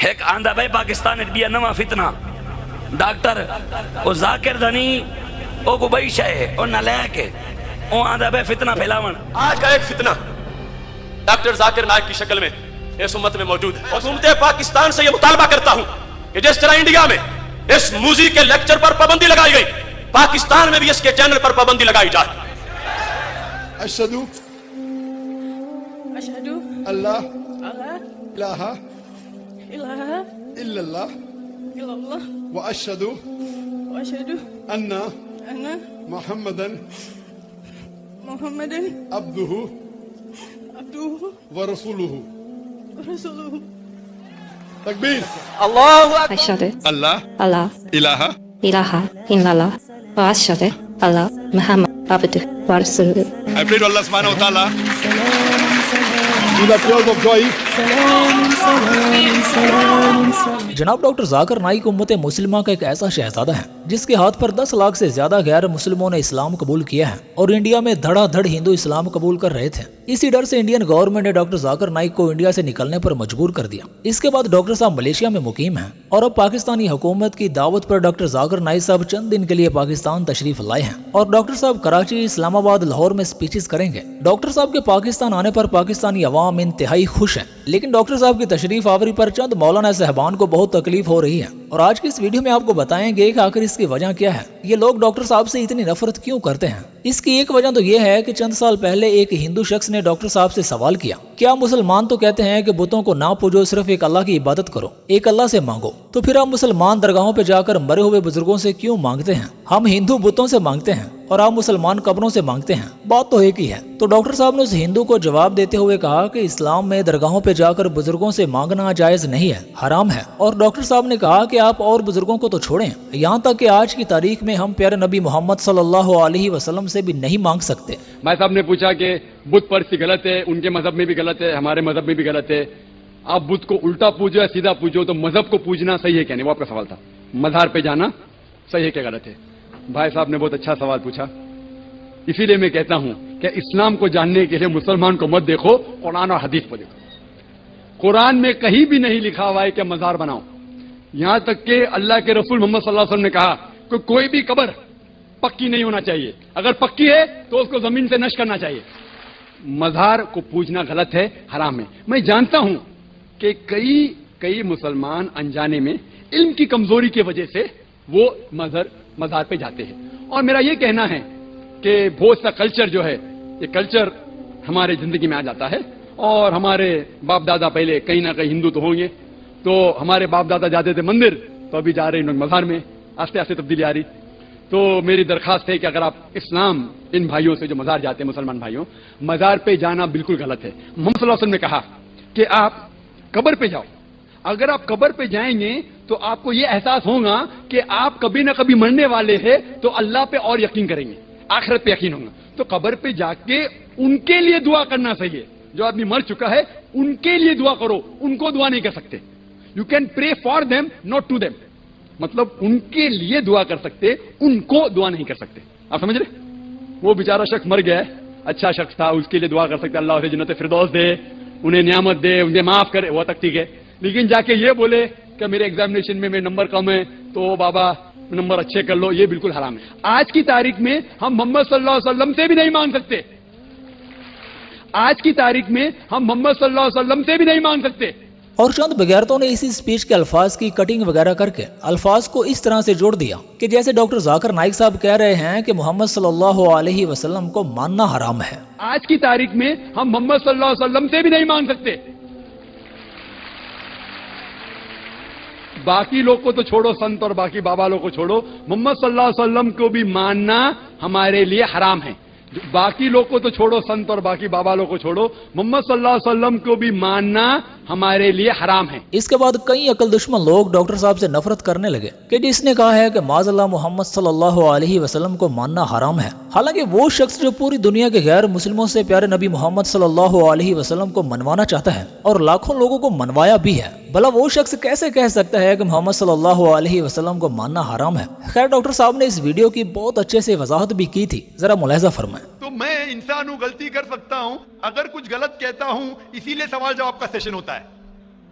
ایک آندھا بھائی پاکستان بیا نواں فتنہ ڈاکٹر او ذاکر دھنی او کو بئی شے او نالائق ہے او آندھا بھائی فتنہ پھیلاون. آج کا ایک فتنہ ڈاکٹر ذاکر نائک کی شکل میں اس امت میں موجود ہے. اور حکومت پاکستان سے یہ مطالبہ کرتا ہوں کہ جس طرح انڈیا میں اس موسیقی کے لیکچر پر پابندی لگائی گئی، پاکستان میں بھی اس کے چینل پر پابندی لگائی جائے. اشہدو أشهد اللہ أن لا الہ إله الا اللہ إلا الله واشہدو وأشهد ان أن محمدن محمدا عبدہ عبده ورسولہ. ورسوله. تکبیر. أشهد اللہ أن لا الہ إله إلا الله وأشهد أن محمد عبده ورسوله. I pray to Allah subhanahu wa ta'ala to the tears of joy. جناب ڈاکٹر ذاکر نائک امت مسلمہ کا ایک ایسا شہزادہ ہے جس کے ہاتھ پر 10 لاکھ سے زیادہ غیر مسلموں نے اسلام قبول کیا ہے اور انڈیا میں دھڑا دھڑ ہندو اسلام قبول کر رہے تھے. اسی ڈر سے انڈین گورنمنٹ نے ڈاکٹر ذاکر نائک کو انڈیا سے نکلنے پر مجبور کر دیا. اس کے بعد ڈاکٹر صاحب ملیشیا میں مقیم ہیں اور اب پاکستانی حکومت کی دعوت پر ڈاکٹر ذاکر نائک صاحب چند دن کے لیے پاکستان تشریف لائے ہیں اور ڈاکٹر صاحب کراچی، اسلام آباد، لاہور میں اسپیچز کریں گے. ڈاکٹر صاحب کے پاکستان آنے پر پاکستانی عوام انتہائی خوش ہیں، لیکن ڈاکٹر صاحب کی تشریف آوری پر چند مولانا صاحبان کو بہت تکلیف ہو رہی ہے اور آج کی اس ویڈیو میں آپ کو بتائیں گے کہ آخر اس کی وجہ کیا ہے. یہ لوگ ڈاکٹر صاحب سے اتنی نفرت کیوں کرتے ہیں؟ اس کی ایک وجہ تو یہ ہے کہ چند سال پہلے ایک ہندو شخص نے ڈاکٹر صاحب سے سوال کیا، کیا مسلمان تو کہتے ہیں کہ بتوں کو نہ پوجو، صرف ایک اللہ کی عبادت کرو، ایک اللہ سے مانگو، تو پھر آپ مسلمان درگاہوں پہ جا کر مرے ہوئے بزرگوں سے کیوں مانگتے ہیں؟ ہم ہندو بتوں سے مانگتے ہیں اور آپ مسلمان قبروں سے مانگتے ہیں، بات تو ایک ہی ہے. تو ڈاکٹر صاحب نے اس ہندو کو جواب دیتے ہوئے کہا کہ اسلام میں درگاہوں پہ جا کر بزرگوں سے مانگنا جائز نہیں ہے، حرام ہے. اور ڈاکٹر صاحب نے کہا کہ آپ اور بزرگوں کو تو چھوڑیں، یہاں تک کہ آج کی تاریخ میں ہم پیارے نبی محمد صلی اللہ علیہ وسلم سے بھی نہیں مانگ سکتے. بھائی صاحب نے پوچھا کہ بت پرستی غلط ہے، ان کے مذہب میں بھی غلط ہے، ہمارے مذہب میں بھی غلط ہے، آپ بت کو الٹا پوجو یا سیدھا پوجو، تو مذہب کو پوجنا صحیح ہے کیا نہیں؟ وہ آپ کا سوال تھا. مزار پہ جانا صحیح ہے کیا غلط ہے؟ بھائی صاحب نے بہت اچھا سوال پوچھا. اسی لیے میں کہتا ہوں کہ اسلام کو جاننے کے لیے مسلمان کو مت دیکھو، قرآن اور حدیث کو دیکھو. قرآن میں کہیں بھی نہیں لکھا ہوا ہے کہ مزار بناؤ. یہاں تک کہ اللہ کے رسول محمد صلی اللہ علیہ وسلم نے کہا کہ کوئی بھی قبر پکی نہیں ہونا چاہیے، اگر پکی ہے تو اس کو زمین سے نشر کرنا چاہیے. مزار کو پوجنا غلط ہے، حرام ہے. میں جانتا ہوں کہ کئی مسلمان انجانے میں علم کی کمزوری کی وجہ سے وہ مزار پہ جاتے ہیں. اور میرا یہ کہنا ہے کہ بہت سا کلچر جو ہے، یہ کلچر ہمارے زندگی میں آ جاتا ہے اور ہمارے باپ دادا پہلے کہیں نہ کہیں ہندو تو ہوں گے، تو ہمارے باپ دادا جاتے تھے مندر، تو ابھی جا رہے ہیں مزار میں. آہستہ آہستہ تبدیلی آ رہی. تو میری درخواست ہے کہ اگر آپ اسلام ان بھائیوں سے جو مزار جاتے ہیں، مسلمان بھائیوں، مزار پہ جانا بالکل غلط ہے. محمد صلی اللہ علیہ وسلم نے کہا کہ آپ قبر پہ جاؤ. اگر آپ قبر پہ جائیں گے تو آپ کو یہ احساس ہوگا کہ آپ کبھی نہ کبھی مرنے والے ہیں، تو اللہ پہ اور یقین کریں گے، آخرت پہ یقین ہوگا. تو قبر پہ جا کے ان کے لیے دعا کرنا صحیح ہے. جو آدمی مر چکا ہے ان کے لیے دعا کرو، ان کو دعا نہیں کر سکتے. You can pray for them not to them, مطلب ان کے لیے دعا کر سکتے، ان کو دعا نہیں کر سکتے. آپ سمجھ رہے؟ وہ بیچارہ شخص مر گیا ہے، اچھا شخص تھا، اس کے لیے دعا کر سکتے اللہ اسے جنت فردوس دے، انہیں نعمت دے، انہیں معاف کرے، وہ تک ٹھیک ہے. لیکن جا کے یہ بولے کہ میرے ایگزامینیشن میں میرے نمبر کم ہے تو بابا نمبر اچھے کر لو، یہ بالکل حرام ہے. آج کی تاریخ میں ہم محمد صلی اللہ علیہ وسلم سے بھی نہیں مانگ سکتے. آج کی تاریخ میں ہم محمد صلی اللہ علیہ وسلم سے بھی نہیں مانگ سکتے. اور چند بغیرتوں نے اسی اسپیچ کے الفاظ کی کٹنگ وغیرہ کر کے الفاظ کو اس طرح سے جوڑ دیا کہ جیسے ڈاکٹر ذاکر نائک صاحب کہہ رہے ہیں کہ محمد صلی اللہ علیہ وسلم کو ماننا حرام ہے. آج کی تاریخ میں ہم محمد صلی اللہ علیہ وسلم سے بھی نہیں مانگ سکتے. باقی لوگ کو تو چھوڑو، سنت اور باقی بابا لوگ کو چھوڑو، محمد صلی اللہ علیہ وسلم کو بھی ماننا ہمارے لیے حرام ہے. باقی لوگ کو تو چھوڑو، سنت اور باقی بابا لوگ کو چھوڑو، محمد صلی اللہ علیہ وسلم کو بھی ماننا ہمارے لیے حرام ہے. اس کے بعد کئی عقل دشمن لوگ ڈاکٹر صاحب سے نفرت کرنے لگے کہ جس نے کہا ہے کہ معاذ اللہ محمد صلی اللہ علیہ وسلم کو ماننا حرام ہے. حالانکہ وہ شخص جو پوری دنیا کے غیر مسلموں سے پیارے نبی محمد صلی اللہ علیہ وسلم کو منوانا چاہتا ہے اور لاکھوں لوگوں کو منوایا بھی ہے، بھلا وہ شخص کیسے کہہ سکتا ہے کہ محمد صلی اللہ علیہ وسلم کو ماننا حرام ہے؟ خیر ڈاکٹر صاحب نے اس ویڈیو کی بہت اچھے سے وضاحت بھی کی تھی، ذرا ملاحظہ فرمائیں. تو میں انسان ہوں، غلطی کر سکتا ہوں، اگر کچھ غلط کہتا ہوں اسی لیے سوال جواب کا سیشن ہوتا ہے.